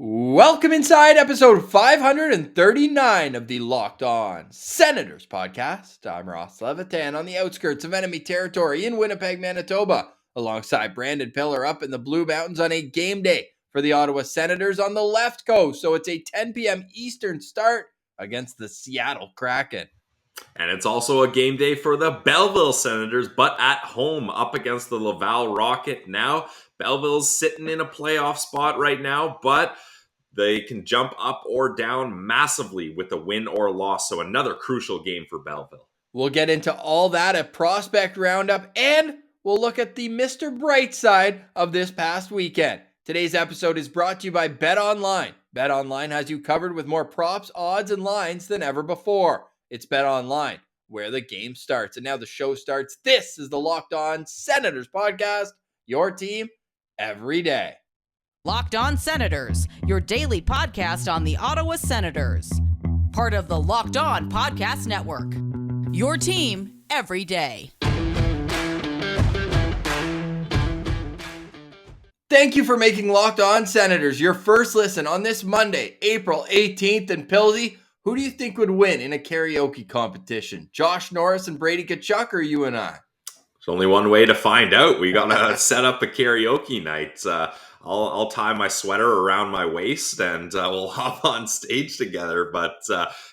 Welcome inside episode 539 of the Locked On Senators podcast. I'm Ross Levitan on the outskirts of enemy territory in Winnipeg, Manitoba, alongside Brandon Piller up in the Blue Mountains on a game day for the Ottawa Senators on the left coast. So it's a 10 p.m. Eastern start against the Seattle Kraken. And it's also a game day for the Belleville Senators, but at home up against the Laval Rocket. Now, Belleville's sitting in a playoff spot right now, but they can jump up or down massively with a win or loss. So another crucial game for Belleville. We'll get into all that at Prospect Roundup, and we'll look at the Mr. Bright side of this past weekend. Today's episode is brought to you by BetOnline. BetOnline has you covered with more props, odds, and lines than ever before. It's BetOnline, where the game starts. And now the show starts. This is the Locked On Senators podcast, your team every day. Locked On Senators, your daily podcast on the Ottawa Senators. Part of the Locked On Podcast Network. Your team every day. Thank you for making Locked On Senators your first listen on this Monday, April 18th. And Pilsy, who do you think would win in a karaoke competition? Josh Norris and Brady Tkachuk, or you and I? There's only one way to find out. We got to set up a karaoke night. I'll tie my sweater around my waist and we'll hop on stage together. But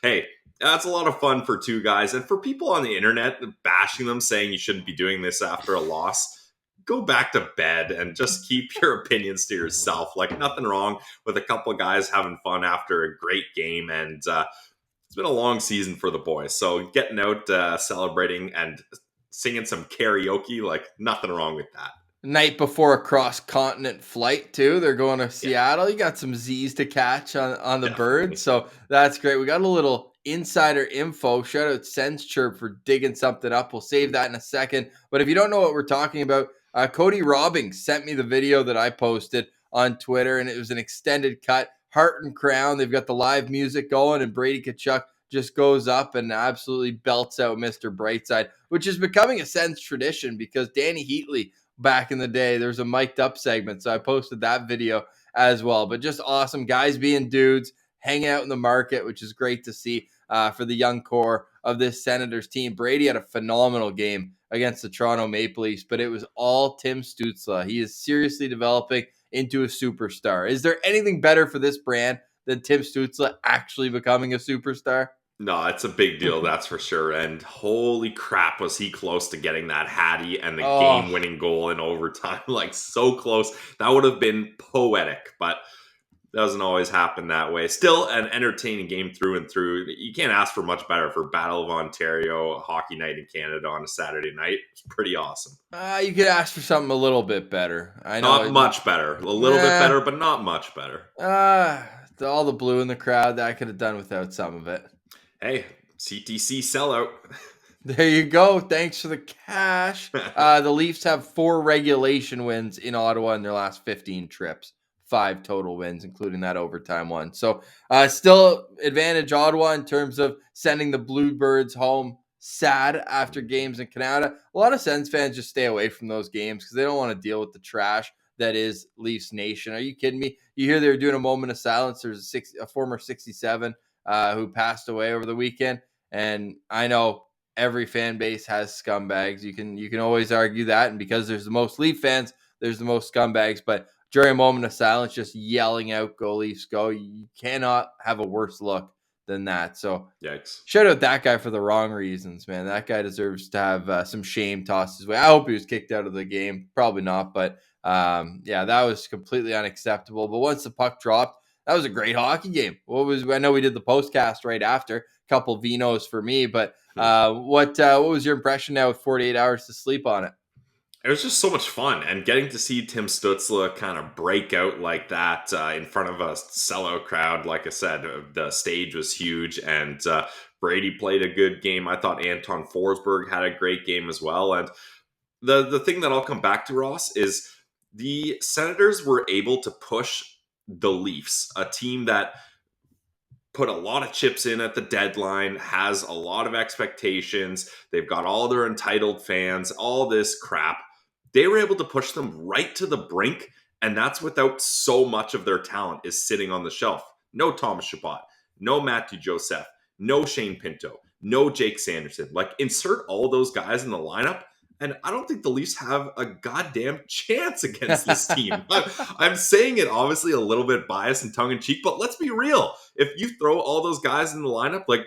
hey, that's a lot of fun for two guys. And for people on the internet bashing them, saying you shouldn't be doing this after a loss, go back to bed and just keep your opinions to yourself. Like, nothing wrong with a couple of guys having fun after a great game. And it's been a long season for the boys. So getting out, celebrating and singing some karaoke, like, nothing wrong with that. Night before a cross-continent flight, too. They're going to Seattle. You got some Z's to catch on the bird. So that's great. We got a little insider info. Shout out Sens Chirp for digging something up. We'll save that in a second. But if you don't know what we're talking about, Cody Robbings sent me the video that I posted on Twitter, and it was an extended cut. Heart and Crown. They've got the live music going, and Brady Tkachuk just goes up and absolutely belts out Mr. Brightside, which is becoming a Sens tradition because Danny Heatley, back in the day, there's a mic'd up segment, so I posted that video as well. But just awesome guys being dudes, hanging out in the market, which is great to see for the young core of this Senators team. Brady had a phenomenal game against the Toronto Maple Leafs, but it was all Tim Stützle. He is seriously developing into a superstar. Is there anything better for this brand than Tim Stützle actually becoming a superstar? No, it's a big deal, that's for sure. And holy crap, was he close to getting that Hattie and the game-winning goal in overtime. Like, so close. That would have been poetic, but doesn't always happen that way. Still an entertaining game through and through. You can't ask for much better for Battle of Ontario, a hockey night in Canada on a Saturday night. It's pretty awesome. You could ask for something a little bit better. I know not much better. A little bit better, but not much better. All the blue in the crowd, that I could have done without some of it. Hey, CTC sellout. There you go. Thanks for the cash. The Leafs have 4 regulation wins in Ottawa in their last 15 trips. 5 total wins, including that overtime one. So still advantage Ottawa in terms of sending the Bluebirds home sad after games in Canada. A lot of Sens fans just stay away from those games because they don't want to deal with the trash that is Leafs Nation. Are you kidding me? You hear they were doing a moment of silence. There's a former 67 who passed away over the weekend. And I know every fan base has scumbags. You can always argue that. And because there's the most Leaf fans, there's the most scumbags. But during a moment of silence, just yelling out, "Go Leafs, go!" You cannot have a worse look than that. So yikes. Shout out that guy for the wrong reasons, man. That guy deserves to have some shame tossed his way. I hope he was kicked out of the game. Probably not. But that was completely unacceptable. But once the puck dropped, that was a great hockey game. I know we did the postcast right after. A couple Vinos for me, but what was your impression now with 48 hours to sleep on it? It was just so much fun, and getting to see Tim Stützle kind of break out like that in front of a sellout crowd. Like I said, the stage was huge, and Brady played a good game. I thought Anton Forsberg had a great game as well. And the thing that I'll come back to, Ross, is the Senators were able to push the Leafs, a team that put a lot of chips in at the deadline, has a lot of expectations. They've got all their entitled fans, all this crap. They were able to push them right to the brink And that's without so much of their talent is sitting on the shelf. No Thomas Chabot, no Matthew Joseph, no Shane Pinto, no Jake Sanderson. Like, insert all those guys in the lineup, and I don't think the Leafs have a goddamn chance against this team. I'm saying it obviously a little bit biased and tongue-in-cheek, but let's be real. If you throw all those guys in the lineup, like,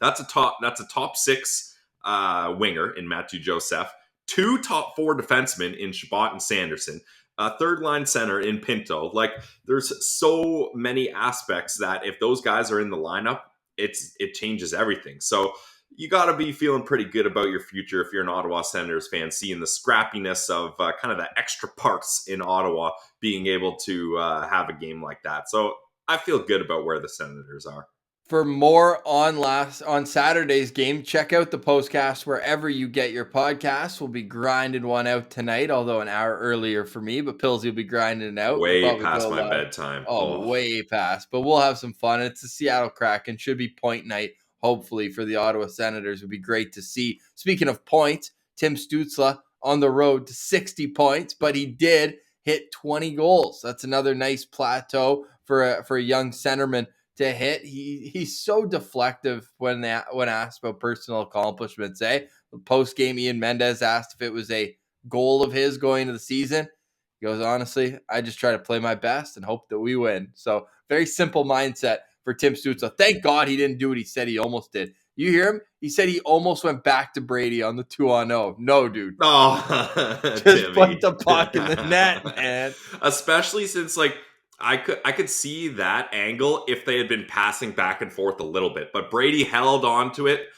that's a top six winger in Matthew Joseph, 2 top 4 defensemen in Chabot and Sanderson, a third line center in Pinto. Like, there's so many aspects that if those guys are in the lineup, it changes everything. So you got to be feeling pretty good about your future if you're an Ottawa Senators fan, seeing the scrappiness of kind of the extra parts in Ottawa being able to have a game like that. So I feel good about where the Senators are. For more on Saturday's game, check out the postcast wherever you get your podcasts. We'll be grinding one out tonight, although an hour earlier for me, but Pills will be grinding it out. Way past my bedtime. Way past. But we'll have some fun. It's the Seattle Kraken. Should be point night, hopefully, for the Ottawa Senators. It would be great to see. Speaking of points, Tim Stützle on the road to 60 points, but he did hit 20 goals. That's another nice plateau for a young centerman to hit. He's so deflective when asked about personal accomplishments. Post game, Ian Mendez asked if it was a goal of his going into the season. He goes, honestly, I just try to play my best and hope that we win. So very simple mindset for Tim Stützle. Thank God he didn't do what he said he almost did. You hear him? He said he almost went back to Brady on the 2-on-0. No, dude. Oh, just Timmy. put the puck in the net, man. Especially since, like, I could see that angle if they had been passing back and forth a little bit, but Brady held on to it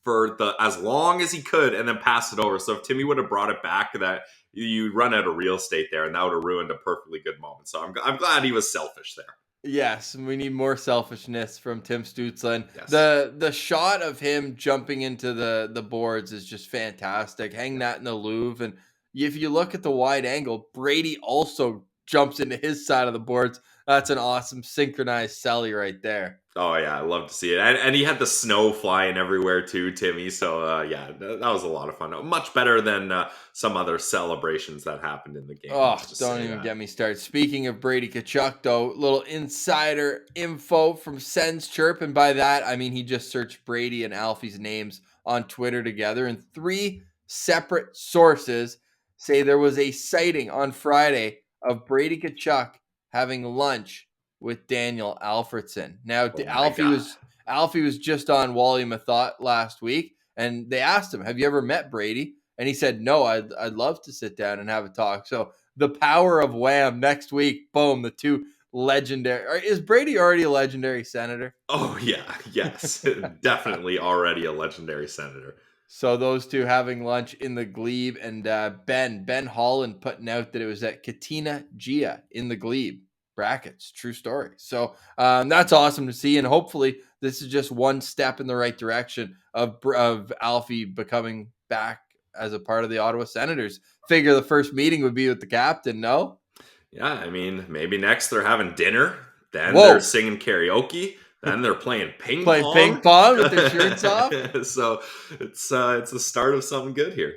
for as long as he could and then passed it over. So if Timmy would have brought it back, that you run out of real estate there, and that would have ruined a perfectly good moment. So I'm glad he was selfish there. Yes, we need more selfishness from Tim Stützle. And yes. The shot of him jumping into the boards is just fantastic. Hang that in the Louvre, and if you look at the wide angle, Brady also jumps into his side of the boards. That's an awesome synchronized celly right there. Oh, yeah, I love to see it. And he had the snow flying everywhere too, Timmy. So, yeah, that was a lot of fun. Much better than some other celebrations that happened in the game. Oh, don't even get me started. Speaking of Brady Tkachuk, though, little insider info from Sens Chirp. And by that, I mean he just searched Brady and Alfie's names on Twitter together. And 3 separate sources say there was a sighting on Friday of Brady Tkachuk having lunch with Daniel Alfredsson. Now, Alfie was just on Volume of Thought last week, and they asked him, have you ever met Brady? And he said, no, I'd love to sit down and have a talk. So the power of Wham next week, boom, the 2 legendary. Is Brady already a legendary Senator? Oh, yeah. Yes. Definitely already a legendary Senator. So those 2 having lunch in the Glebe, and Ben Holland putting out that it was at Katina Gia in the Glebe. Brackets, true story. So that's awesome to see, and hopefully this is just one step in the right direction of Alfie becoming back as a part of the Ottawa Senators. Figure the first meeting would be with the captain, no? Yeah, I mean, maybe next they're having dinner, then they're singing karaoke, then they're playing ping pong with their shirts off. So it's the start of something good here.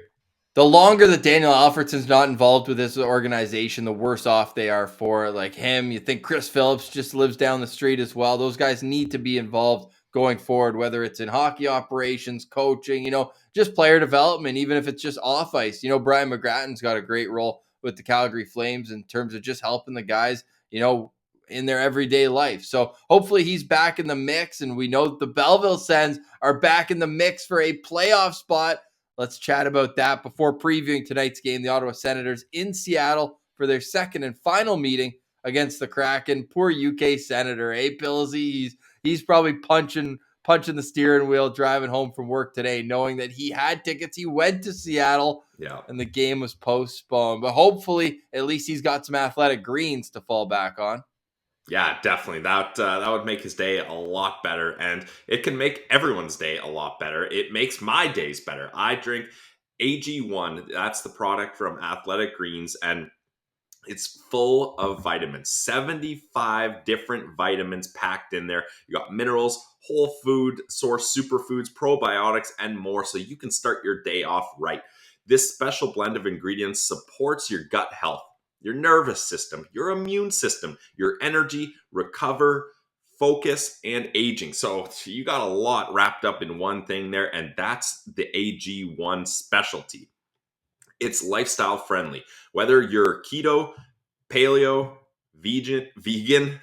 The longer that Daniel Alfredsson's not involved with this organization, the worse off they are for like him. You think Chris Phillips just lives down the street as well. Those guys need to be involved going forward, whether it's in hockey operations, coaching, just player development, even if it's just off ice. Brian McGrattan's got a great role with the Calgary Flames in terms of just helping the guys, in their everyday life. So hopefully he's back in the mix, and we know that the Belleville Sens are back in the mix for a playoff spot. Let's chat about that before previewing tonight's game. The Ottawa Senators in Seattle for their second and final meeting against the Kraken. Poor UK Senator, Pillsy. He's probably punching the steering wheel driving home from work today, knowing that he had tickets. He went to Seattle, and the game was postponed. But hopefully, at least he's got some athletic greens to fall back on. Yeah, definitely. That would make his day a lot better, and it can make everyone's day a lot better. It makes my days better. I drink AG1. That's the product from Athletic Greens, and it's full of vitamins. 75 different vitamins packed in there. You got minerals, whole food source superfoods, probiotics, and more, so you can start your day off right. This special blend of ingredients supports your gut health. your nervous system, your immune system, your energy, recover, focus, and aging. So you got a lot wrapped up in one thing there, and that's the AG1 specialty. It's lifestyle friendly. Whether you're keto, paleo, vegan,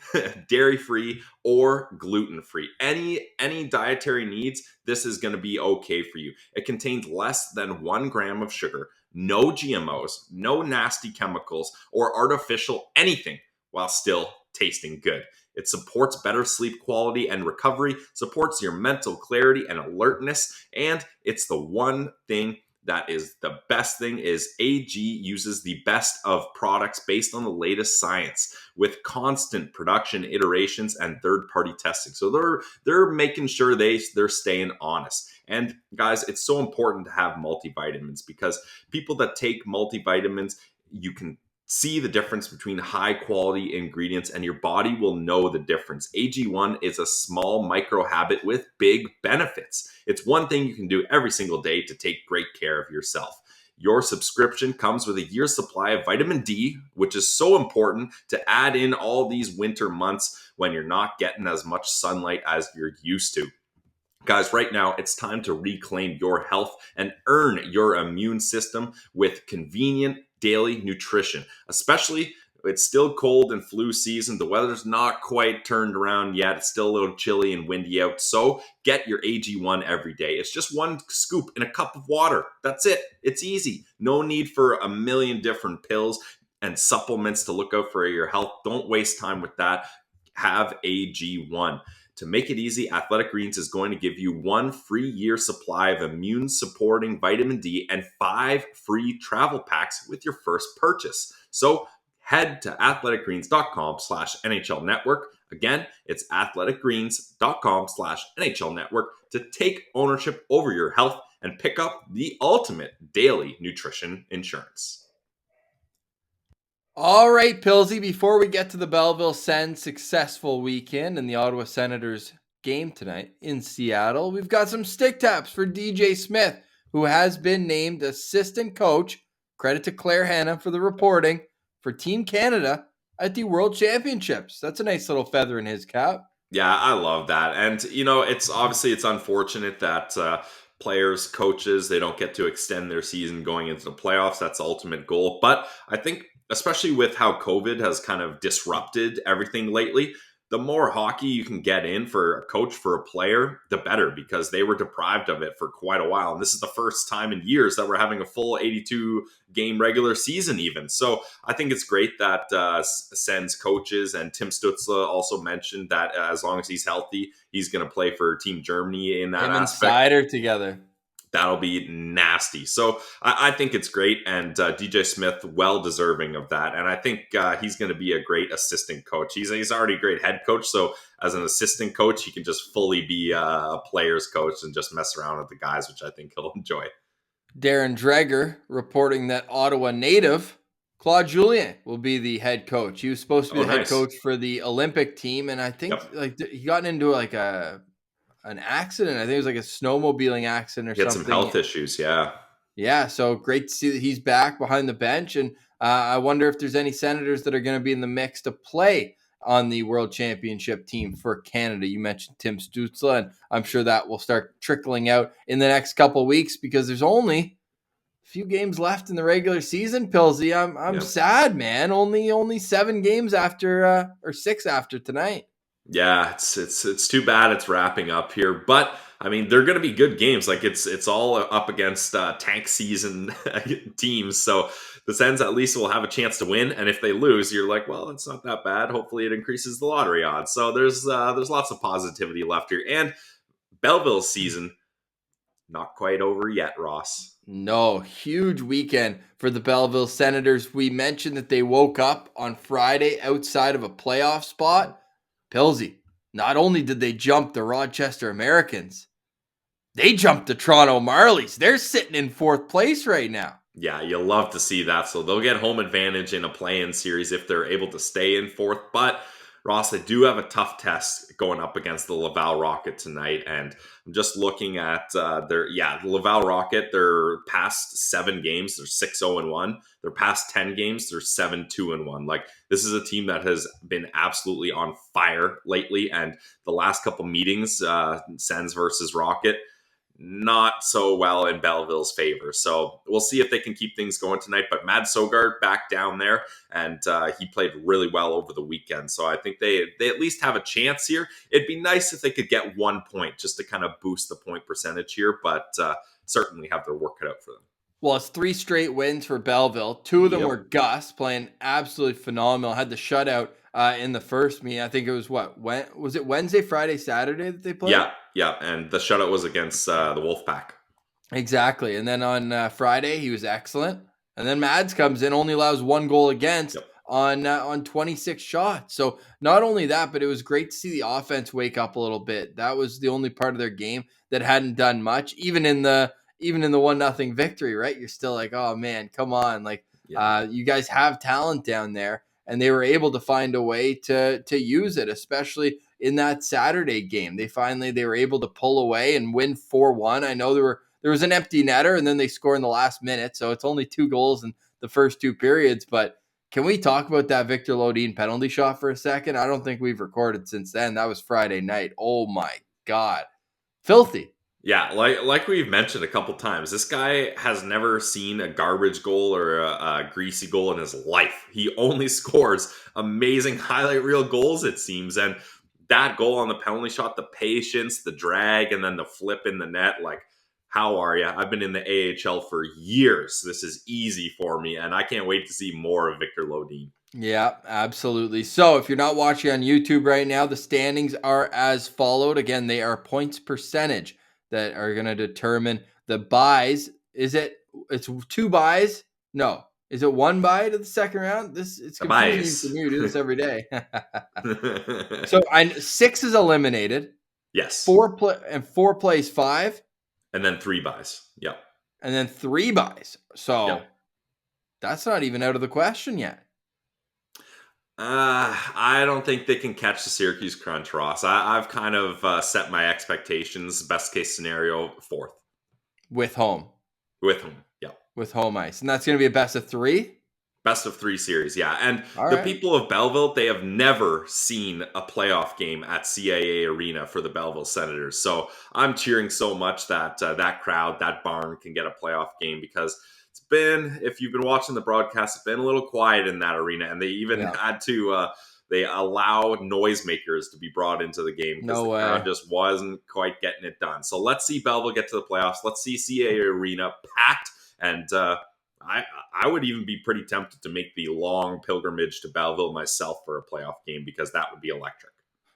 dairy-free, or gluten-free. Any dietary needs, this is going to be okay for you. It contains less than 1 gram of sugar, no GMOs, no nasty chemicals, or artificial anything, while still tasting good. It supports better sleep quality and recovery, supports your mental clarity and alertness, and it's the one thing that is the best thing is AG uses the best of products based on the latest science with constant production iterations and third-party testing. So they're making sure they're staying honest. And guys, it's so important to have multivitamins because people that take multivitamins, you can see the difference between high quality ingredients and your body will know the difference. AG1 is a small micro habit with big benefits. It's one thing you can do every single day to take great care of yourself. Your subscription comes with a year's supply of vitamin D, which is so important to add in all these winter months when you're not getting as much sunlight as you're used to. Guys, right now, it's time to reclaim your health and earn your immune system with convenient daily nutrition. Especially, it's still cold and flu season. The weather's not quite turned around yet. It's still a little chilly and windy out. So get your AG1 every day. It's just 1 scoop in a cup of water. That's it. It's easy. No need for a million different pills and supplements to look out for your health. Don't waste time with that. Have AG1. To make it easy, Athletic Greens is going to give you 1 free year supply of immune-supporting vitamin D and 5 free travel packs with your first purchase. So head to athleticgreens.com/NHL Network. Again, it's athleticgreens.com/NHL Network to take ownership over your health and pick up the ultimate daily nutrition insurance. All right, Pillsy, before we get to the Belleville Sens successful weekend and the Ottawa Senators game tonight in Seattle, we've got some stick taps for DJ Smith, who has been named assistant coach, credit to Claire Hanna for the reporting, for Team Canada at the World Championships. That's a nice little feather in his cap. Yeah, I love that. And, it's unfortunate that players, coaches, they don't get to extend their season going into the playoffs. That's the ultimate goal. But I think, especially with how COVID has kind of disrupted everything lately, the more hockey you can get in for a coach, for a player, the better, because they were deprived of it for quite a while. And this is the first time in years that we're having a full 82-game regular season even. So I think it's great that Sens coaches and Tim Stützle also mentioned that as long as he's healthy, he's going to play for Team Germany in that aspect. Insider together. That'll be nasty. So I think it's great, and DJ Smith, well deserving of that. And I think he's going to be a great assistant coach. He's already a great head coach, so as an assistant coach, he can just fully be a player's coach and just mess around with the guys, which I think he'll enjoy. Darren Dreger reporting that Ottawa native Claude Julien will be the head coach. He was supposed to be the head coach for the Olympic team, and I think he got into an accident. I think it was like a snowmobiling accident or something. He had some health issues, yeah. Yeah, so great to see that he's back behind the bench. And I wonder if there's any Senators that are going to be in the mix to play on the World Championship team for Canada. You mentioned Tim Stützle, and I'm sure that will start trickling out in the next couple of weeks because there's only a few games left in the regular season, Pillsy. I'm sad, man. Only 7 games after or 6 after tonight. Yeah, it's too bad it's wrapping up here, but I mean they're going to be good games. Like it's all up against tank season teams, so the Sens at least will have a chance to win. And if they lose, you're like, well, it's not that bad. Hopefully, it increases the lottery odds. So there's lots of positivity left here, and Belleville's season not quite over yet, Ross. No, huge weekend for the Belleville Senators. We mentioned that they woke up on Friday outside of a playoff spot. Pillsy, not only did they jump the Rochester Americans, they jumped the Toronto Marlies. They're sitting in 4th place right now. Yeah, you'll love to see that. So they'll get home advantage in a play-in series if they're able to stay in 4th. But Ross, they do have a tough test going up against the Laval Rocket tonight, and I'm just looking at the Laval Rocket. Their past 7 games, they're 6-0-1. Their past 10 games, they're 7-2-1. Like, this is a team that has been absolutely on fire lately, and the last couple meetings, Sens versus Rocket, not so well in Belleville's favor. So we'll see if they can keep things going tonight. But Mad Sogard back down there, and he played really well over the weekend. So I think they at least have a chance here. It'd be nice if they could get 1 point just to kind of boost the point percentage here, but certainly have their work cut out for them. Well, it's 3 straight wins for Belleville. 2 of them were Gus playing absolutely phenomenal. Had the shutout in the first meeting. I think it was was it Wednesday, Friday, Saturday that they played? Yeah, and the shutout was against the Wolfpack. Exactly. And then on Friday, he was excellent. And then Mads comes in, only allows 1 goal against on 26 shots. So not only that, but it was great to see the offense wake up a little bit. That was the only part of their game that hadn't done much, even in the 1-0 victory, right? You're still like, oh man, come on. Like, you guys have talent down there, and they were able to find a way to use it, especially in that Saturday game. They were able to pull away and win 4-1. I know there was an empty netter, and then they score in the last minute. So it's only 2 goals in the first 2 periods. But can we talk about that Victor Lodin penalty shot for a second? I don't think we've recorded since then. That was Friday night. Oh my God. Filthy. Yeah, like we've mentioned a couple times, this guy has never seen a garbage goal or a greasy goal in his life. He only scores amazing highlight reel goals, it seems. And that goal on the penalty shot, the patience, the drag, and then the flip in the net, like, how are you? I've been in the AHL for years. This is easy for me, and I can't wait to see more of Victor Lodin. Yeah, absolutely. So if you're not watching on YouTube right now, the standings are as followed. Again, they are points percentage that are going to determine the buys. It's 2 buys? No. Is it 1 buy to the second round? It's confusing to me. We do this every day. So 6 is eliminated. Yes. 4 plays 5. And then 3 buys. Yep. And then 3 buys. So that's not even out of the question yet. I don't think they can catch the Syracuse crunch, Ross. I've kind of set my expectations. Best case scenario, 4th. With home, yeah. With home ice. And that's going to be a best of 3? Best of 3 series, yeah. And All the right. people of Belleville, they have never seen a playoff game at CAA Arena for the Belleville Senators. So I'm cheering so much that that crowd, that barn can get a playoff game, because it's been, if you've been watching the broadcast, it's been a little quiet in that arena. And they even had to, they allow noisemakers to be brought into the game because the crowd just wasn't quite getting it done. So let's see Belleville get to the playoffs. Let's see CAA Arena packed. And I would even be pretty tempted to make the long pilgrimage to Belleville myself for a playoff game, because that would be electric.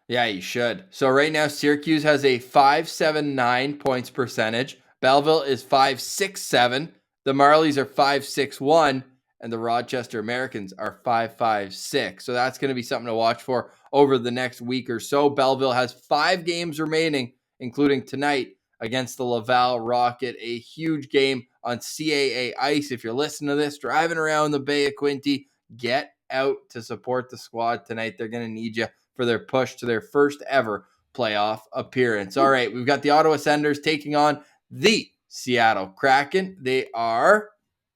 Yeah, you should. So right now, Syracuse has a 5.79 points percentage. Belleville is 5.67. The Marlies are 5.61, and the Rochester Americans are 5.56. So that's going to be something to watch for over the next week or so. Belleville has 5 games remaining, including tonight against the Laval Rocket, a huge game on CAA ice. If you're listening to this, driving around the Bay of Quinte, get out to support the squad tonight. They're going to need you for their push to their first ever playoff appearance. All right, we've got the Ottawa Senators taking on the Seattle Kraken. They are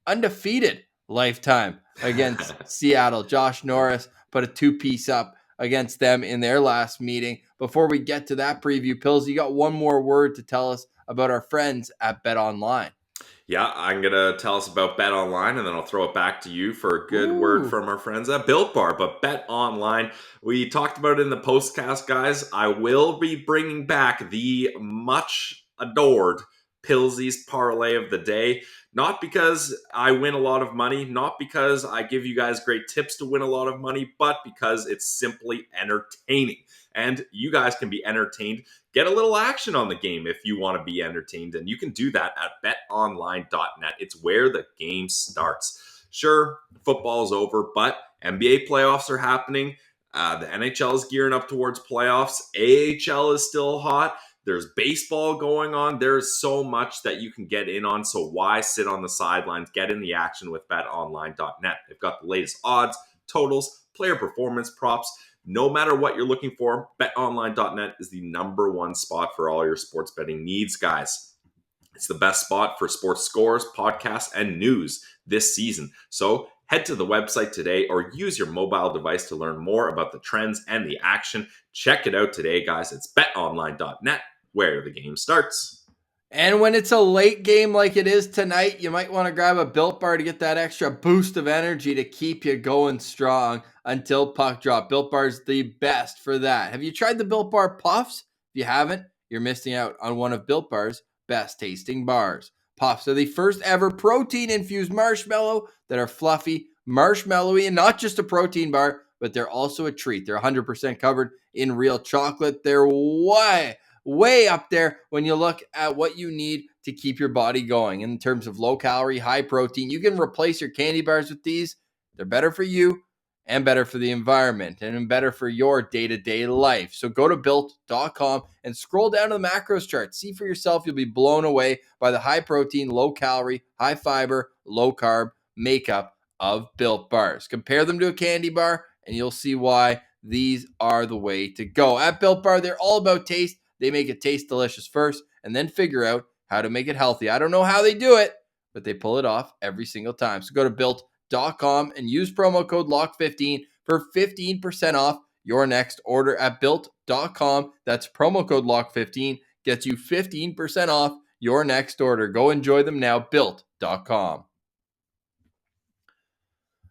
undefeated lifetime against Seattle. Josh Norris put a 2-piece up against them in their last meeting. Before we get to that preview, Pills, you got one more word to tell us about our friends at BetOnline. Yeah, I'm going to tell us about BetOnline, and then I'll throw it back to you for a good word from our friends at Built Bar. But BetOnline, we talked about it in the postcast, guys. I will be bringing back the much adored Pillsy's parlay of the day. Not because I win a lot of money, not because I give you guys great tips to win a lot of money, but because it's simply entertaining. And you guys can be entertained. Get a little action on the game if you want to be entertained. And you can do that at betonline.net. It's where the game starts. Sure, football's over, but NBA playoffs are happening. The NHL is gearing up towards playoffs. AHL is still hot. There's baseball going on. There's so much that you can get in on. So why sit on the sidelines? Get in the action with betonline.net. They've got the latest odds, totals, player performance props, No matter what you're looking for, betonline.net is the number one spot for all your sports betting needs, guys. It's the best spot for sports scores, podcasts, and news this season. So head to the website today or use your mobile device to learn more about the trends and the action. Check it out today, guys. It's betonline.net, where the game starts. And when it's a late game like it is tonight, you might want to grab a Built Bar to get that extra boost of energy to keep you going strong until puck drop. Built Bar is the best for that. Have you tried the Built Bar Puffs? If you haven't, you're missing out on one of Built Bar's best tasting bars. Puffs are the first ever protein-infused marshmallow that are fluffy, marshmallowy, and not just a protein bar, but they're also a treat. They're 100% covered in real chocolate. They're way up there when you look at what you need to keep your body going in terms of low calorie, high protein. You can replace your candy bars with these. They're better for you and better for the environment and better for your day-to-day life. So go to built.com and scroll down to the macros chart. See for yourself. You'll be blown away by the high protein, low calorie, high fiber, low carb makeup of Built Bars. Compare them to a candy bar and you'll see why these are the way to go. At Built Bar, they're all about taste. They make it taste delicious first and then figure out how to make it healthy. I don't know how they do it, but they pull it off every single time. So go to built.com and use promo code LOCK15 for 15% off your next order at built.com. That's promo code LOCK15 gets you 15% off your next order. Go enjoy them now, built.com.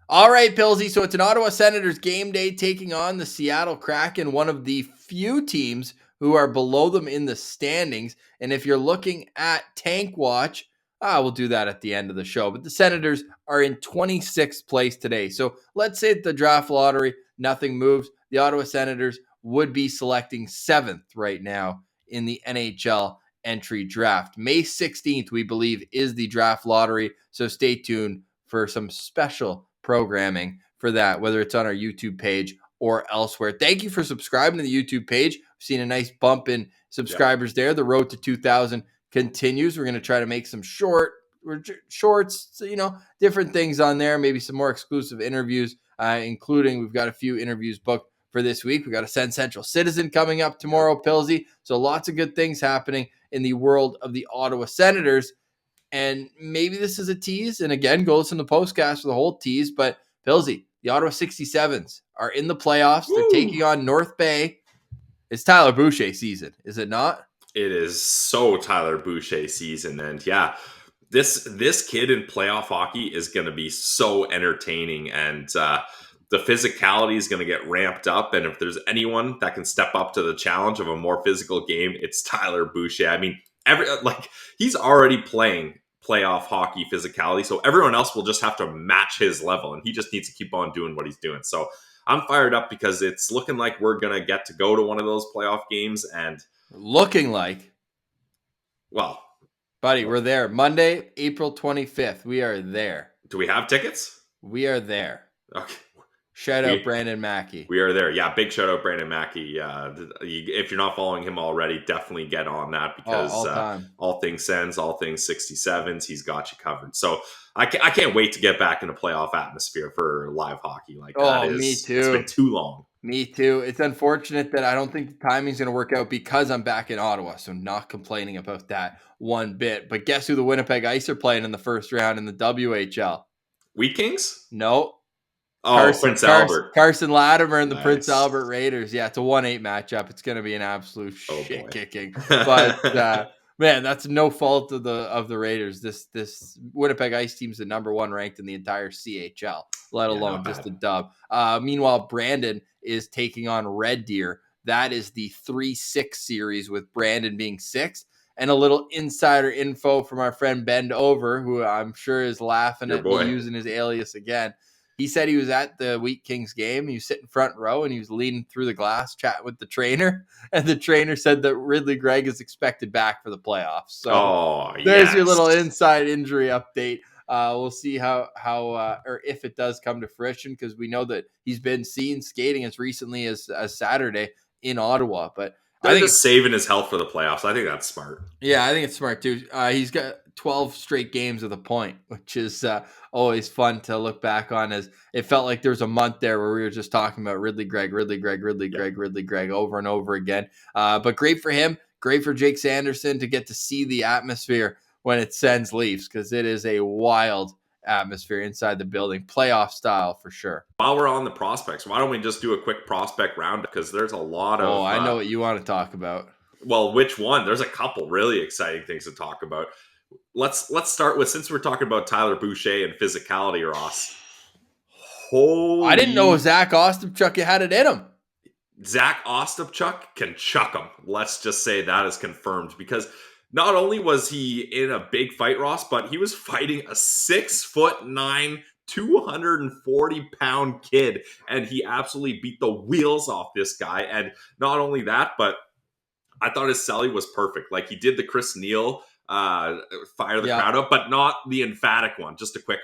All right, Pillsy. So it's an Ottawa Senators game day taking on the Seattle Kraken, one of the few teams who are below them in the standings. And if you're looking at Tank Watch, we'll do that at the end of the show. But the Senators are in 26th place today. So let's say at the draft lottery, nothing moves. The Ottawa Senators would be selecting 7th right now in the NHL entry draft. May 16th, we believe, is the draft lottery. So stay tuned for some special programming for that, whether it's on our YouTube page or elsewhere. Thank you for subscribing to the YouTube page. We've seen a nice bump in subscribers there. The road to 2,000 continues. We're going to try to make some shorts, different things on there, maybe some more exclusive interviews, including we've got a few interviews booked for this week. We've got a Sens Central Citizen coming up tomorrow, Pillsy. So lots of good things happening in the world of the Ottawa Senators. And maybe this is a tease. And again, go listen to the postcast for the whole tease. But Pillsy, the Ottawa 67s are in the playoffs. They're taking on North Bay. It's Tyler Boucher season, is it not? It is so Tyler Boucher season. And yeah, this kid in playoff hockey is going to be so entertaining. And the physicality is going to get ramped up. And if there's anyone that can step up to the challenge of a more physical game, it's Tyler Boucher. I mean, he's already playing playoff hockey physicality, so everyone else will just have to match his level, and he just needs to keep on doing what he's doing. So I'm fired up because it's looking like we're gonna get to go to one of those playoff games. And looking like, well, buddy, we're there Monday, April 25th. We are there. Do we have tickets? We are there. Okay. Shout out Brandon Mackey. We are there. Yeah, big shout out Brandon Mackey. If you're not following him already, definitely get on that because all things Sens, all things 67s, he's got you covered. So I can't wait to get back in a playoff atmosphere for live hockey. Like that is, me too. It's been too long. Me too. It's unfortunate that I don't think the timing's going to work out because I'm back in Ottawa, so not complaining about that one bit. But guess who the Winnipeg Ice are playing in the first round in the WHL? Wheat Kings? No. Prince Albert. Carson Latimer and the Prince Albert Raiders. Yeah, it's a 1-8 matchup. It's going to be an absolute shit kicking. But man, that's no fault of the Raiders. This Winnipeg Ice team's the number 1 ranked in the entire CHL, let alone just a dub. Meanwhile, Brandon is taking on Red Deer. That is the 3-6 series with Brandon being 6. And a little insider info from our friend Bend Over, who I'm sure is laughing at me using his alias again. He said he was at the Wheat Kings game. He was sitting front row and he was leaning through the glass chatting with the trainer. And the trainer said that Ridley Gregg is expected back for the playoffs. So there's your little inside injury update. We'll see how or if it does come to fruition, because we know that he's been seen skating as recently as Saturday in Ottawa. But I think just saving his health for the playoffs. I think that's smart. Yeah, I think it's smart too. He's got 12 straight games with a point, which is always fun to look back on, as it felt like there was a month there where we were just talking about Ridley Gregg over and over again. But great for him. Great for Jake Sanderson to get to see the atmosphere when it Sens Leafs, because it is a wild atmosphere inside the building, playoff style for sure. While we're on the prospects, why don't we just do a quick prospect roundup? Because there's a lot of... I know what you want to talk about. Well, which one? There's a couple really exciting things to talk about. Let's start with, since we're talking about Tyler Boucher and physicality, Ross. I didn't know Zach Ostapchuk had it in him. Zach Ostapchuk can chuck him. Let's just say that is confirmed, because not only was he in a big fight, Ross, but he was fighting a 6'9", 240-pound kid, and he absolutely beat the wheels off this guy. And not only that, but I thought his celly was perfect. Like, he did the Chris Neal fire the crowd up, but not the emphatic one. Just a quick,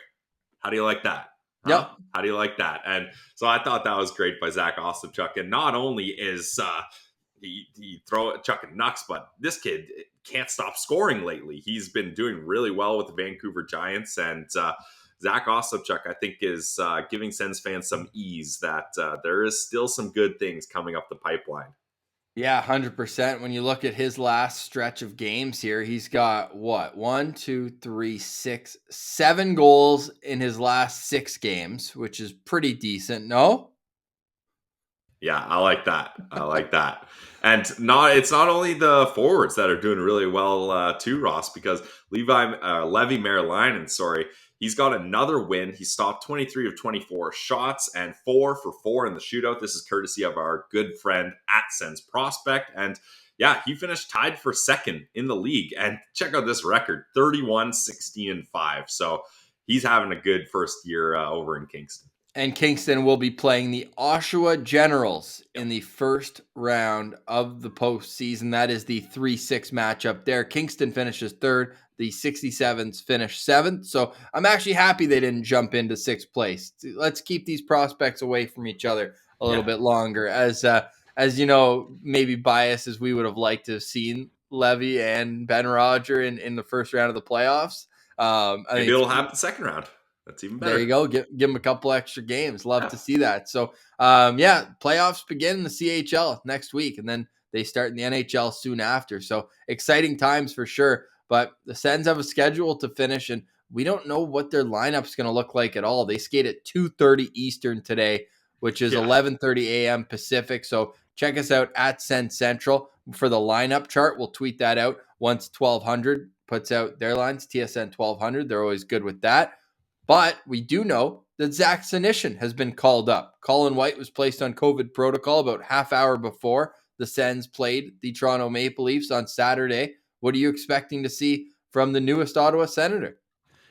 how do you like that? Huh? Yep. How do you like that? And so I thought that was great by Zach Ostapchuk. And not only is he chucking knucks, but this kid can't stop scoring lately. He's been doing really well with the Vancouver Giants, and Zach Ostapchuk, I think, is giving Sens fans some ease that there is still some good things coming up the pipeline. Yeah, 100%. When you look at his last stretch of games here, he's got what? 7 goals in his last 6 games, which is pretty decent. No? Yeah, I like that. I like that. And it's not only the forwards that are doing really well too, Ross, because Leevi Merilainen, he's got another win. He stopped 23 of 24 shots and 4 for 4 in the shootout. This is courtesy of our good friend at Sens Prospect. And yeah, he finished tied for second in the league. And check out this record, 31, 16, and 5. So he's having a good first year over in Kingston. And Kingston will be playing the Oshawa Generals in the first round of the postseason. That is the 3-6 matchup there. Kingston finishes third. The 67s finish 7th. So I'm actually happy they didn't jump into 6th place. Let's keep these prospects away from each other a little bit longer. As you know, maybe biased as we would have liked to have seen Leevi and Ben Roger in the first round of the playoffs. Maybe it'll happen second round. That's even better. There you go. Give them a couple extra games. Love to see that. So, playoffs begin in the CHL next week, and then they start in the NHL soon after. So, exciting times for sure. But the Sens have a schedule to finish, and we don't know what their lineup's going to look like at all. They skate at 2:30 Eastern today, which is 11:30 a.m. Pacific. So, check us out at Sens Central for the lineup chart. We'll tweet that out once 1200 puts out their lines, TSN 1200. They're always good with that. But we do know that Zach Senyshyn has been called up. Colin White was placed on COVID protocol about half hour before the Sens played the Toronto Maple Leafs on Saturday. What are you expecting to see from the newest Ottawa Senator?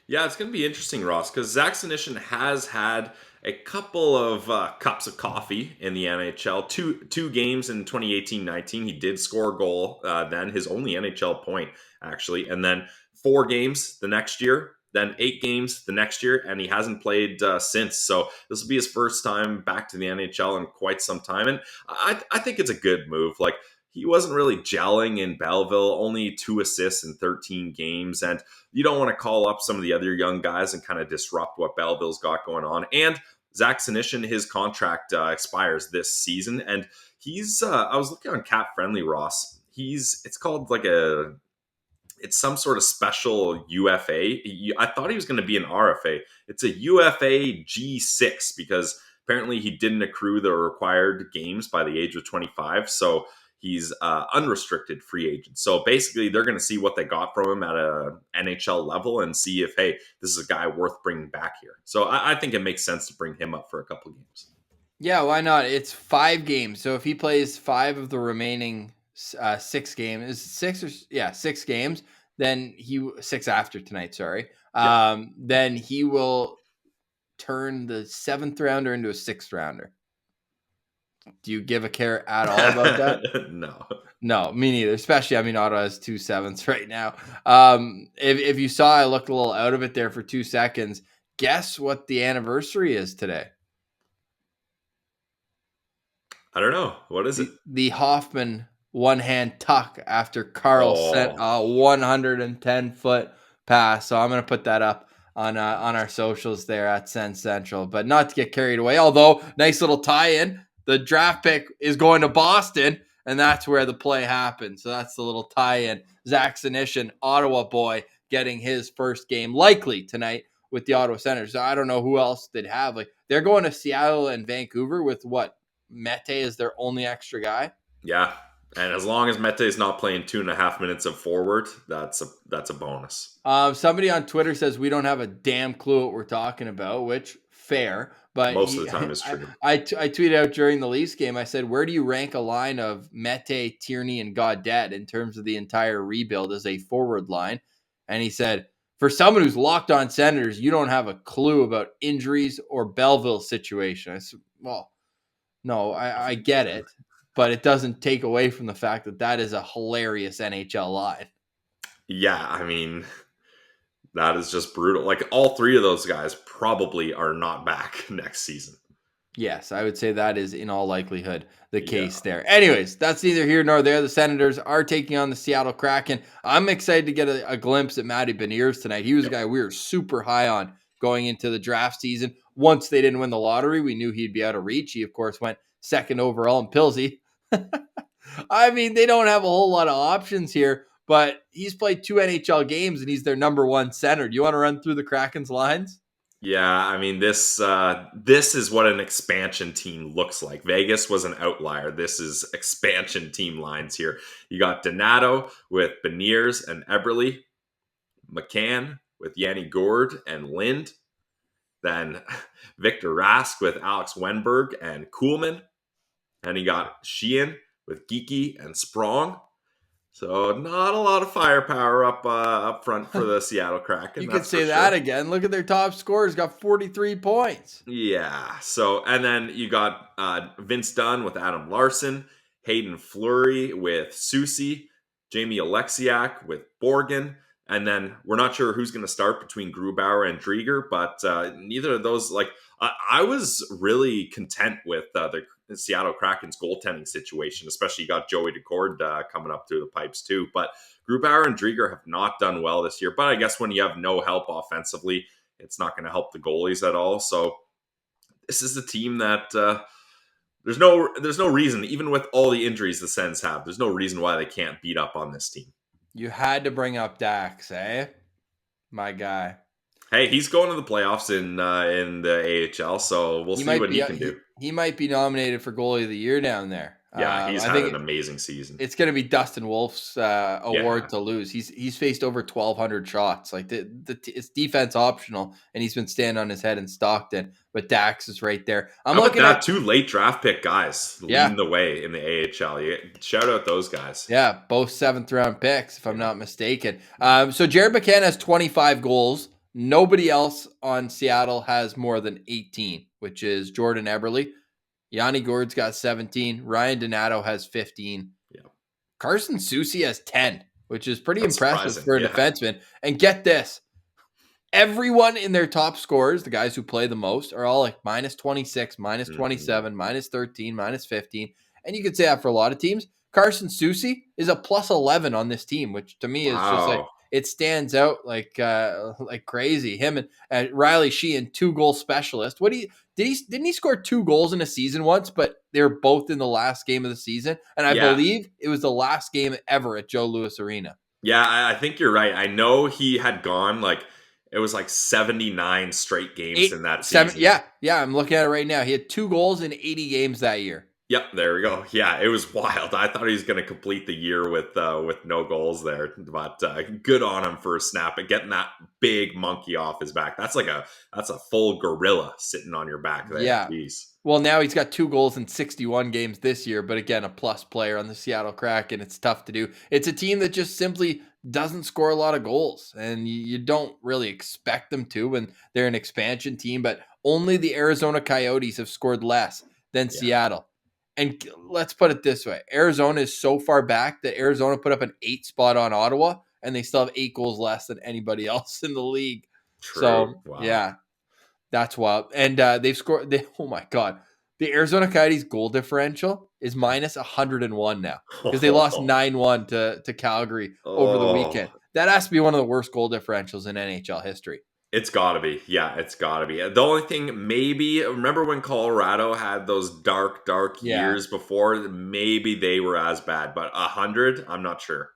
Yeah, it's going to be interesting, Ross, because Zach Senyshyn has had a couple of cups of coffee in the NHL. Two games in 2018-19. He did score a goal then, his only NHL point, actually. And then 4 games the next year. Then 8 games the next year, and he hasn't played since. So this will be his first time back to the NHL in quite some time. And I think it's a good move. Like, he wasn't really gelling in Belleville, only 2 assists in 13 games. And you don't want to call up some of the other young guys and kind of disrupt what Belleville's got going on. And Zach Senyshyn, his contract expires this season. And he's, I was looking on Cap Friendly, Ross. It's called like it's some sort of special UFA. I thought he was going to be an RFA. It's a UFA G6 because apparently he didn't accrue the required games by the age of 25. So he's unrestricted free agent. So basically they're going to see what they got from him at a NHL level and see if, hey, this is a guy worth bringing back here. So I think it makes sense to bring him up for a couple of games. Yeah, why not? It's 5 games. So if he plays 5 of the remaining 6 games, 6 games, then 6 after tonight, then he will turn the 7th rounder into a 6th rounder. Do you give a care at all about that? No, me neither. Especially, Ottawa has 2 7s right now. If you saw, I looked a little out of it there for 2 seconds. Guess what the anniversary is today? I don't know. What is it? The Hoffman one-hand tuck after Carl sent a 110-foot pass. So I'm going to put that up on our socials there at Sens Central, but not to get carried away. Although nice little tie-in, the draft pick is going to Boston, and that's where the play happened. So that's the little tie-in. Zach Ostapchuk, Ottawa boy, getting his first game likely tonight with the Ottawa Senators. So I don't know who else they'd have. Like, they're going to Seattle and Vancouver with what? Mete is their only extra guy. Yeah. And as long as Mete is not playing 2.5 minutes of forward, that's a bonus. Somebody on Twitter says we don't have a damn clue what we're talking about, which fair. But most of the time is true. I tweeted out during the Leafs game, I said, where do you rank a line of Mete, Tierney, and Gaudette in terms of the entire rebuild as a forward line? And he said, for someone who's locked on Senators, you don't have a clue about injuries or Belleville situation. I said, well, no, I get it, but it doesn't take away from the fact that that is a hilarious NHL line. Yeah, I mean, that is just brutal. Like, all three of those guys probably are not back next season. Yes, I would say that is in all likelihood the case there. Anyways, that's neither here nor there. The Senators are taking on the Seattle Kraken. I'm excited to get a glimpse at Matty Beniers tonight. He was a guy we were super high on going into the draft season. Once they didn't win the lottery, we knew he'd be out of reach. He, of course, went second overall in Pilsy. I mean, they don't have a whole lot of options here, but he's played 2 NHL games and he's their number one center. Do you want to run through the Kraken's lines? Yeah, I mean, this is what an expansion team looks like. Vegas was an outlier. This is expansion team lines here. You got Donato with Beniers and Eberle, McCann with Yanni Gourde and Lind, then Victor Rask with Alex Wenberg and Kuhlman, and you got Sheehan with Geeky and Sprong. So not a lot of firepower up front for the Seattle Kraken. You could say that again. Look at their top scorers, got 43 points. Yeah. So, and then you got Vince Dunn with Adam Larson, Hayden Fleury with Susie, Jamie Alexiak with Borgen, and then we're not sure who's going to start between Grubauer and Drieger, but neither of those, like, I was really content with the Seattle Kraken's goaltending situation, especially you got Joey Decord coming up through the pipes too. But Grubauer and Drieger have not done well this year. But I guess when you have no help offensively, it's not going to help the goalies at all. So this is a team that there's no reason, even with all the injuries the Sens have, there's no reason why they can't beat up on this team. You had to bring up Dax, eh? My guy. Hey, he's going to the playoffs in the AHL, so we'll see what he can do. He might be nominated for goalie of the year down there. Yeah, he's had an amazing season. It's going to be Dustin Wolf's award to lose. He's faced over 1,200 shots. Like it's defense optional, and he's been standing on his head in Stockton. But Dax is right there. I'm looking at 2 late draft pick guys leading the way in the AHL. Shout out those guys. Yeah, both 7th round picks, if I'm not mistaken. So Jared McCann has 25 goals. Nobody else on Seattle has more than 18, which is Jordan Eberle. Yanni Gourde's got 17. Ryan Donato has 15. Yeah. Carson Soucy has 10, which is pretty impressive for a defenseman. And get this. Everyone in their top scorers, the guys who play the most, are all like minus 26, minus 27, minus 13, minus 15. And you could say that for a lot of teams. Carson Soucy is a plus 11 on this team, which to me is just like, it stands out like crazy. Him and Riley Sheehan, 2-goal specialist. Didn't he score 2 goals in a season once? But they were both in the last game of the season, and I believe it was the last game ever at Joe Louis Arena. Yeah, I think you're right. I know he had gone it was 79 straight games in that season. Yeah, I'm looking at it right now. He had 2 goals in 80 games that year. Yep, there we go. Yeah, it was wild. I thought he was going to complete the year with no goals there, but good on him for snapping, getting that big monkey off his back. That's a full gorilla sitting on your back there. Yeah. Jeez. Well, now he's got 2 goals in 61 games this year, but again, a plus player on the Seattle Kraken. It's tough to do. It's a team that just simply doesn't score a lot of goals, and you don't really expect them to when they're an expansion team, but only the Arizona Coyotes have scored less than Seattle. And let's put it this way. Arizona is so far back that Arizona put up an 8 spot on Ottawa, and they still have 8 goals less than anybody else in the league. True. So, wow. Yeah, that's wild. And they've scored. Oh, my God. The Arizona Coyotes goal differential is minus 101 now because they lost 9-1 to Calgary over the weekend. that has to be one of the worst goal differentials in NHL history. It's got to be. Yeah, it's got to be. The only thing, maybe, remember when Colorado had those dark Yeah. years before? Maybe they were as bad, but 100, I'm not sure.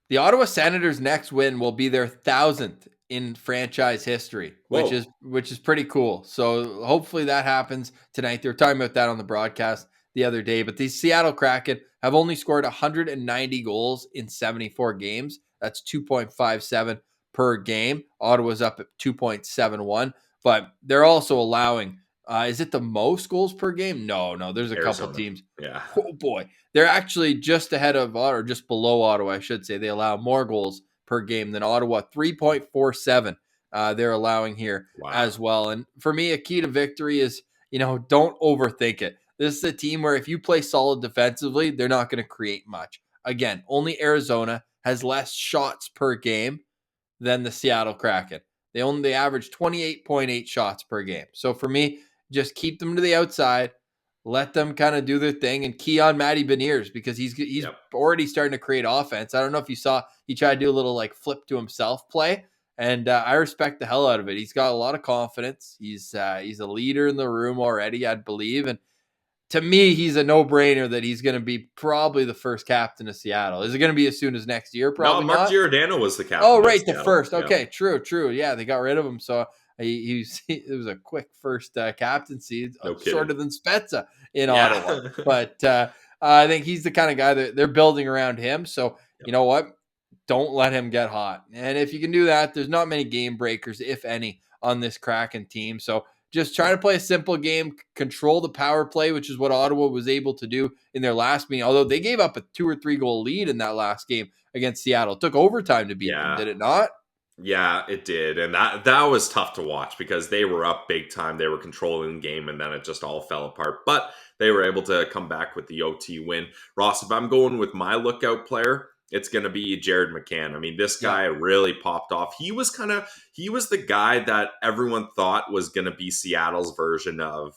The Ottawa Senators' next win will be their 1,000th in franchise history, which Whoa. is pretty cool. So hopefully that happens tonight. They were talking about that on the broadcast the other day, but the Seattle Kraken have only scored 190 goals in 74 games. That's 2.57 per game. Ottawa's up at 2.71, but they're also allowing, is it the most goals per game? No, there's a Arizona. couple teams. Yeah. Oh boy. They're actually just ahead of, or just below Ottawa, I should say. They allow more goals per game than Ottawa, 3.47. They're allowing here as well. And for me, a key to victory is, don't overthink it. This is a team where if you play solid defensively, they're not going to create much. Again, only Arizona has less shots per game than the Seattle Kraken. They average 28.8 shots per game. So for me, just keep them to the outside, let them kind of do their thing, and key on Matty Beniers because he's already starting to create offense. I don't know if you saw, he tried to do a little like flip to himself play, and I respect the hell out of it. He's got a lot of confidence. He's a leader in the room already, I believe, and to me, he's a no-brainer that he's going to be probably the first captain of Seattle. Is it going to be as soon as next year? Probably Mark not. Giordano was the captain. Oh, right, the Seattle. first. Okay, true. Yeah, they got rid of him, so it was a quick first captaincy, shorter than Spezza in Ottawa. But I think he's the kind of guy that they're building around him. So you know what? Don't let him get hot. And if you can do that, there's not many game breakers, if any, on this Kraken team. So just try to play a simple game, control the power play, which is what Ottawa was able to do in their last meeting. Although they gave up a 2 or 3 goal lead in that last game against Seattle. It took overtime to beat them, did it not? Yeah, it did. And that was tough to watch because they were up big time. They were controlling the game, and then it just all fell apart. But they were able to come back with the OT win. Ross, if I'm going with my lookout player, it's going to be Jared McCann. I mean, this guy really popped off. He was the guy that everyone thought was going to be Seattle's version of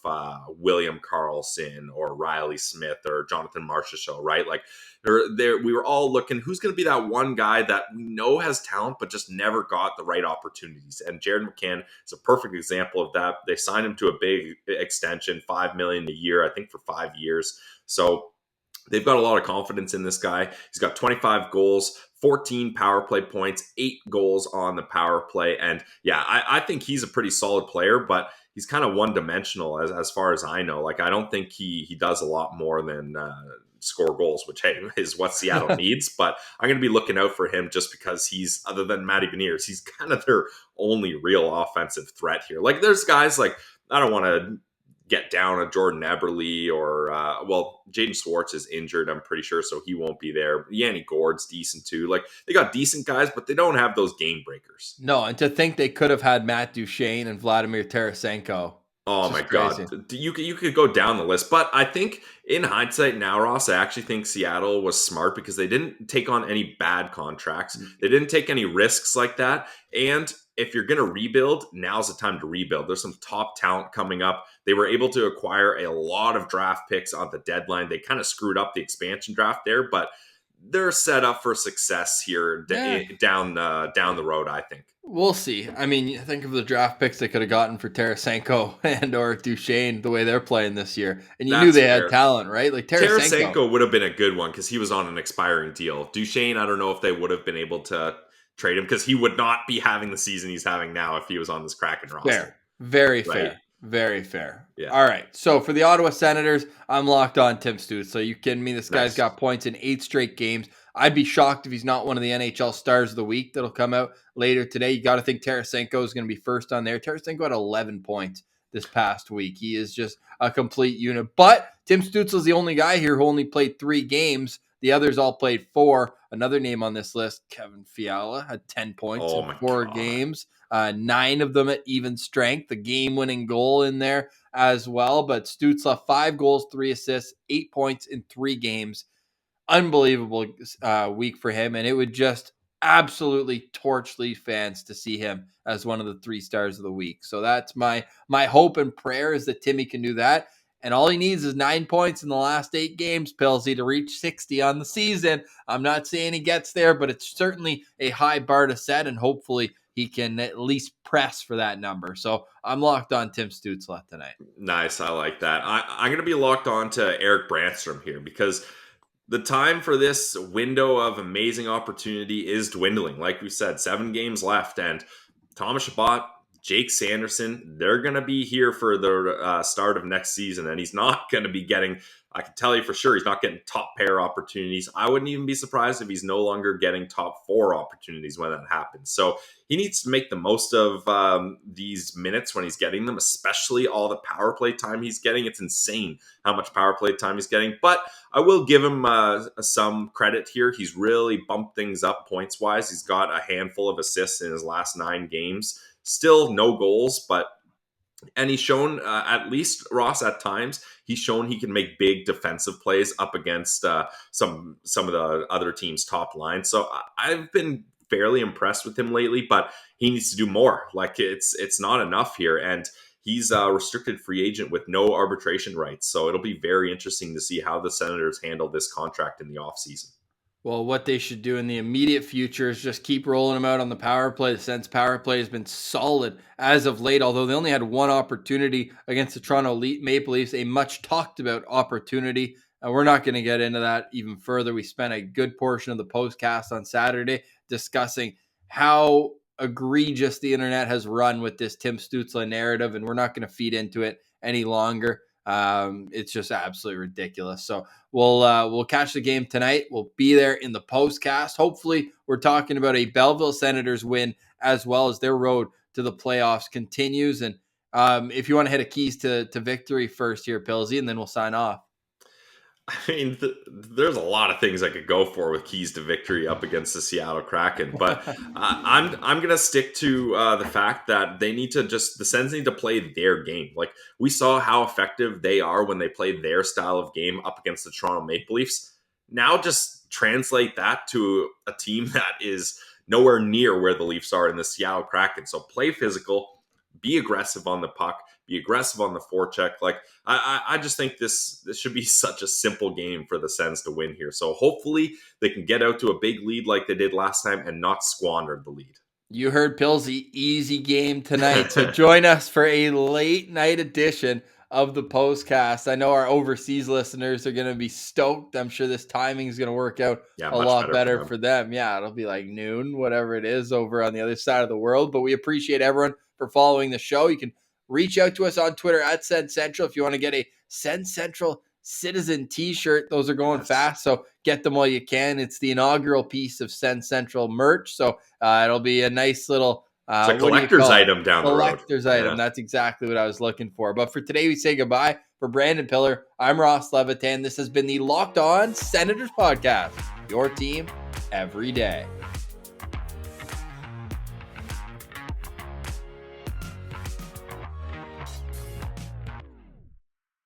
William Karlsson or Riley Smith or Jonathan Marchessault, right? Like we were all looking, who's going to be that one guy that we know has talent, but just never got the right opportunities. And Jared McCann is a perfect example of that. They signed him to a big extension, $5 million a year, I think for 5 years. So they've got a lot of confidence in this guy. He's got 25 goals, 14 power play points, 8 goals on the power play. And yeah, I think he's a pretty solid player, but he's kind of one-dimensional as far as I know. Like, I don't think he does a lot more than score goals, which is what Seattle needs. But I'm going to be looking out for him just because he's, other than Matty Beniers, he's kind of their only real offensive threat here. Like, there's guys like, I don't want to get down a Jordan Eberle or, Jaden Schwartz is injured, I'm pretty sure, so he won't be there. Yanni Gord's decent too. Like, they got decent guys, but they don't have those game breakers. No, and to think they could have had Matt Duchene and Vladimir Tarasenko. Oh my God. You could go down the list. But I think in hindsight now, Ross, I actually think Seattle was smart because they didn't take on any bad contracts. They didn't take any risks like that. And if you're going to rebuild, now's the time to rebuild. There's some top talent coming up. They were able to acquire a lot of draft picks on the deadline. They kind of screwed up the expansion draft there, but they're set up for success here down the road, I think. We'll see. I mean, think of the draft picks they could have gotten for Tarasenko and or Duchene the way they're playing this year. And you knew they had talent, right? Like Tarasenko would have been a good one because he was on an expiring deal. Duchene, I don't know if they would have been able to trade him because he would not be having the season he's having now if he was on this Kraken roster. Fair. Very fair. Very fair. Yeah. All right. So for the Ottawa Senators, I'm locked on Tim Stützle. So you kidding me? This guy's got points in 8 straight games. I'd be shocked if he's not one of the NHL stars of the week that'll come out later today. You got to think Tarasenko is going to be first on there. Tarasenko had 11 points this past week. He is just a complete unit. But Tim Stützle is the only guy here who only played 3 games. The others all played 4. Another name on this list, Kevin Fiala, had 10 points in 4 games. 9 of them at even strength. The game-winning goal in there as well. But Stützle, 5 goals, 3 assists, 8 points in 3 games. Unbelievable week for him. And it would just absolutely torch Leaf fans to see him as one of the 3 stars of the week. So that's my hope and prayer is that Timmy can do that. And all he needs is 9 points in the last 8 games, Pilsy, to reach 60 on the season. I'm not saying he gets there, but it's certainly a high bar to set, and hopefully he can at least press for that number. So I'm locked on Tim Stützle tonight. Nice. I like that. I'm going to be locked on to Eric Brandstrom here because the time for this window of amazing opportunity is dwindling. Like we said, 7 games left, and Thomas Chabot, Jake Sanderson, they're going to be here for the start of next season, and he's not going to be getting, I can tell you for sure, he's not getting top pair opportunities. I wouldn't even be surprised if he's no longer getting top 4 opportunities when that happens. So he needs to make the most of these minutes when he's getting them, especially all the power play time he's getting. It's insane how much power play time he's getting, but I will give him some credit here. He's really bumped things up points-wise. He's got a handful of assists in his last 9 games. Still no goals, and he's shown, at least Ross at times, he's shown he can make big defensive plays up against some of the other team's top line. So I've been fairly impressed with him lately, but he needs to do more. Like it's not enough here, and he's a restricted free agent with no arbitration rights. So it'll be very interesting to see how the Senators handle this contract in the offseason. Well, what they should do in the immediate future is just keep rolling them out on the power play. The Sens power play has been solid as of late, although they only had 1 opportunity against the Toronto Maple Leafs, a much talked about opportunity. We're not going to get into that even further. We spent a good portion of the postcast on Saturday discussing how egregious the internet has run with this Tim Stützle narrative, and we're not going to feed into it any longer. It's just absolutely ridiculous. So we'll catch the game tonight. We'll be there in the postcast. Hopefully we're talking about a Belleville Senators win as well as their road to the playoffs continues. And if you want to hit a keys to victory first here, Pilsy, and then we'll sign off. I mean, there's a lot of things I could go for with keys to victory up against the Seattle Kraken, but I'm gonna stick to the fact that the Sens need to play their game. Like we saw how effective they are when they play their style of game up against the Toronto Maple Leafs. Now just translate that to a team that is nowhere near where the Leafs are in the Seattle Kraken. So play physical, be aggressive on the puck, be aggressive on the forecheck. Like I just think this should be such a simple game for the Sens to win here. So hopefully they can get out to a big lead like they did last time and not squander the lead. You heard Pilsy, easy game tonight. So join us for a late night edition of the postcast. I know our overseas listeners are going to be stoked. I'm sure this timing is going to work out a lot better for them. Yeah, it'll be like noon, whatever it is over on the other side of the world. But we appreciate everyone for following the show. You can reach out to us on Twitter at Sens Central if you want to get a Sens Central Citizen t-shirt. Those are going fast, so get them while you can. It's the inaugural piece of Sens Central merch, so it'll be a nice little it's a collector's item down the road. Collector's item. That's exactly what I was looking for. But for today, we say goodbye. For Brandon Piller, I'm Ross Levitan. This has been the Locked On Senators podcast. Your team every day.